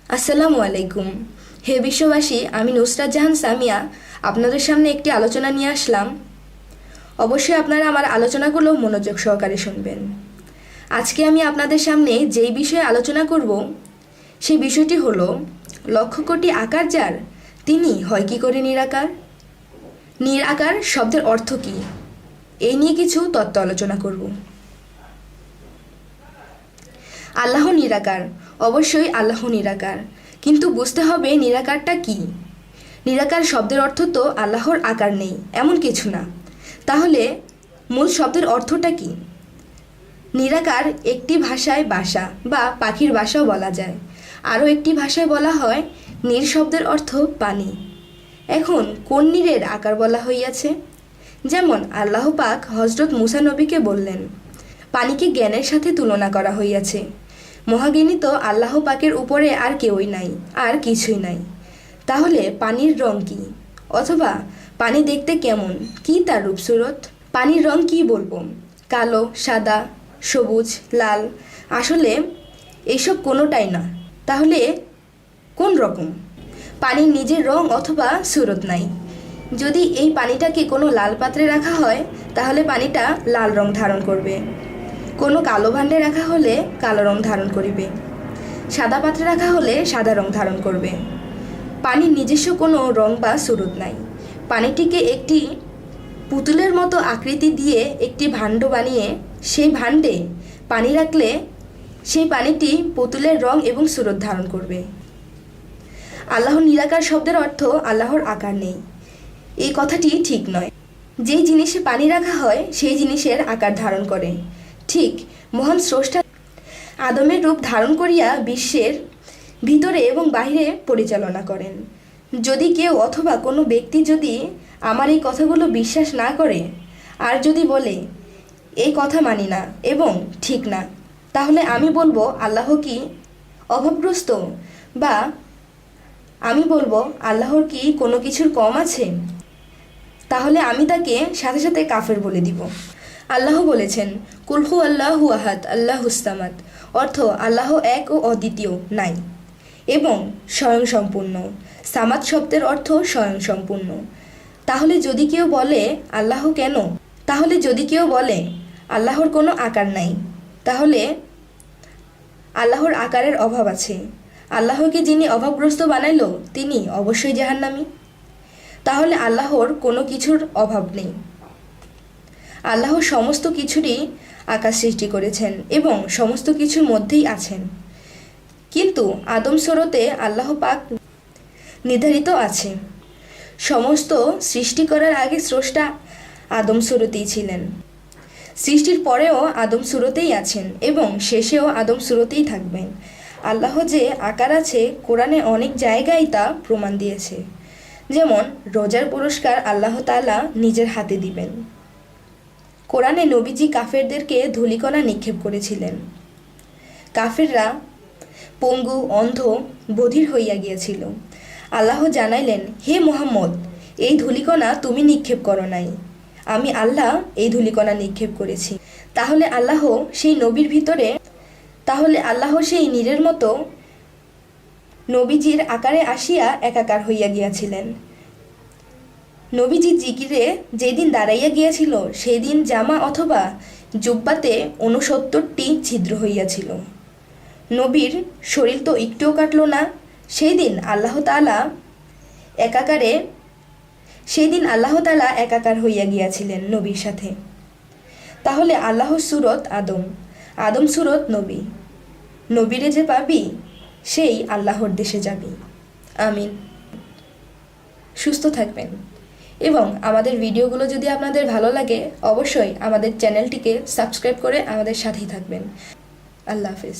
আসসালামু আলাইকুম। হে বিশ্ববাসী, আমি নুসরাত জাহান সামিয়া আপনাদের সামনে একটি আলোচনা নিয়ে আসলাম। অবশ্যই আপনারা আমার আলোচনাগুলো মনোযোগ সহকারে শুনবেন। আজকে আমি আপনাদের সামনে যেই বিষয়ে আলোচনা করব সেই বিষয়টি হলো লক্ষ কোটি আকার যার, তিনি হয় কি করে নিরাকার। নিরাকার শব্দের অর্থ কী, এই নিয়ে কিছু তত্ত্ব আলোচনা করব। আল্লাহ নিরাকার, অবশ্যই আল্লাহ নিরাকার, কিন্তু বুঝতে হবে নিরাকারটা কি। নিরাকার শব্দের অর্থ তো আল্লাহর আকার নেই এমন কিছু না। তাহলে মূল শব্দের অর্থটা কি? নিরাকার একটি ভাষায় বাসা বা পাখির বাসাও বলা যায়। আরও একটি ভাষায় বলা হয় নীর শব্দের অর্থ পানি। এখন কোন নীরের আকার বলা হইয়াছে? যেমন আল্লাহ পাক হজরত মুসা নবীকে বললেন, পানিকে জ্ঞানের সাথে তুলনা করা হইয়াছে। মহাজ্ঞানী তো আল্লাহ পাকের উপরে আর কেউই নাই, আর কিছুই নাই। তাহলে পানির রং কি, অথবা পানি দেখতে কেমন, কি তার রূপসুরত? পানির রং কি বলবো? কালো, সাদা, সবুজ, লাল? আসলে এইসব কোনোটাই না। তাহলে কোন রকম? পানির নিজের রং অথবা সুরত নাই। যদি এই পানিটাকে কোনো লাল পাত্রে রাখা হয় তাহলে পানিটা লাল রং ধারণ করবে। কোনো কালো ভাণ্ডে রাখা হলে কালো রং ধারণ করিবে। সাদা পাত্রে রাখা হলে সাদা রং ধারণ করবে। পানির নিজস্ব কোনো রং বা সুরত নাই। পানিটিকে একটি পুতুলের মতো আকৃতি দিয়ে একটি ভাণ্ড বানিয়ে সেই ভাণ্ডে পানি রাখলে সেই পানিটি পুতুলের রং এবং সুরত ধারণ করবে। আল্লাহ নিরাকার শব্দের অর্থ আল্লাহর আকার নেই, এই কথাটি ঠিক নয়। যেই জিনিসে পানি রাখা হয় সেই জিনিসের আকার ধারণ করে। ঠিক মহান স্রষ্টা আদমের রূপ ধারণ করিয়া বিশ্বের ভিতরে এবং বাহিরে পরিচালনা করেন। যদি কেউ অথবা কোনো ব্যক্তি যদি আমার এই কথাগুলো বিশ্বাস না করে আর যদি বলে এই কথা মানি না এবং ঠিক না, তাহলে আমি বলবো আল্লাহ কি অভাবগ্রস্ত, বা আমি বলবো আল্লাহর কি কোনো কিছুর কম আছে? তাহলে আমি তাকে সাথে সাথে কাফের বলে দিব। আল্লাহ বলেছেন কুলহু আল্লাহু আহাদ আল্লাহুস-সামাদ, অর্থ আল্লাহ এক ও অদ্বিতীয়, নাই এবং স্বয়ংসম্পূর্ণ। সামাদ শব্দের অর্থ স্বয়ংসম্পূর্ণ। তাহলে যদি কেউ বলে আল্লাহ কেন, তাহলে যদি কেউ বলে আল্লাহর কোনো আকার নাই, তাহলে আল্লাহর আকারের অভাব আছে। আল্লাহকে যিনি অভাবগ্রস্ত বানাইল তিনি অবশ্যই জাহান্নামী। তাহলে আল্লাহর কোনো কিছুর অভাব নেই। আল্লাহ সমস্ত কিছুরই আকার সৃষ্টি করেছেন এবং সমস্ত কিছুর মধ্যেই আছেন। কিন্তু আদম সূরতে আল্লাহ পাক নির্ধারিত আছে। সমস্ত সৃষ্টি করার আগে স্রষ্টা আদম সূরতেই ছিলেন। সৃষ্টির পরেও আদম সূরতেই আছেন এবং শেষেও আদম সূরতেই থাকবেন। আল্লাহ যে আকার আছে কোরআনে অনেক জায়গায় তা প্রমাণ দিয়েছে। যেমন রোজার পুরস্কার আল্লাহ তাআলা নিজের হাতে দিবেন। কোরআনে নবীজি কাফেরদেরকে ধূলিকণা নিক্ষেপ করেছিলেন। কাফেররা পঙ্গু, অন্ধ, বধির হইয়া গিয়েছিল। আল্লাহ জানাইলেন, হে মুহাম্মদ, এই ধূলিকণা তুমি নিক্ষেপ করো নাই, আমি আল্লাহ এই ধূলিকণা নিক্ষেপ করেছি। তাহলে আল্লাহ সেই নীরের মতো নবীজির আকারে আসিয়া একাকার হইয়া গিয়াছিলেন। নবীজি জিকিরে যেদিন দাঁড়াইয়া গিয়াছিল সেই দিন জামা অথবা জুব্বাতে ৬৯টি ছিদ্র হইয়াছিল। নবীর শরীর তো একটুও কাটল না। সেই দিন আল্লাহ তাআলা একাকার হইয়া গিয়াছিলেন নবীর সাথে। তাহলে আল্লাহর সুরত আদম, আদম সুরত নবী, নবীরে যে পাবি সেই আল্লাহর দেশে যাবি। আমিন। সুস্থ থাকবেন এবং আমাদের ভিডিওগুলো যদি আপনাদের ভালো লাগে অবশ্যই আমাদের চ্যানেলটিকে সাবস্ক্রাইব করে আমাদের সাথেই থাকবেন। আল্লাহ হাফেজ।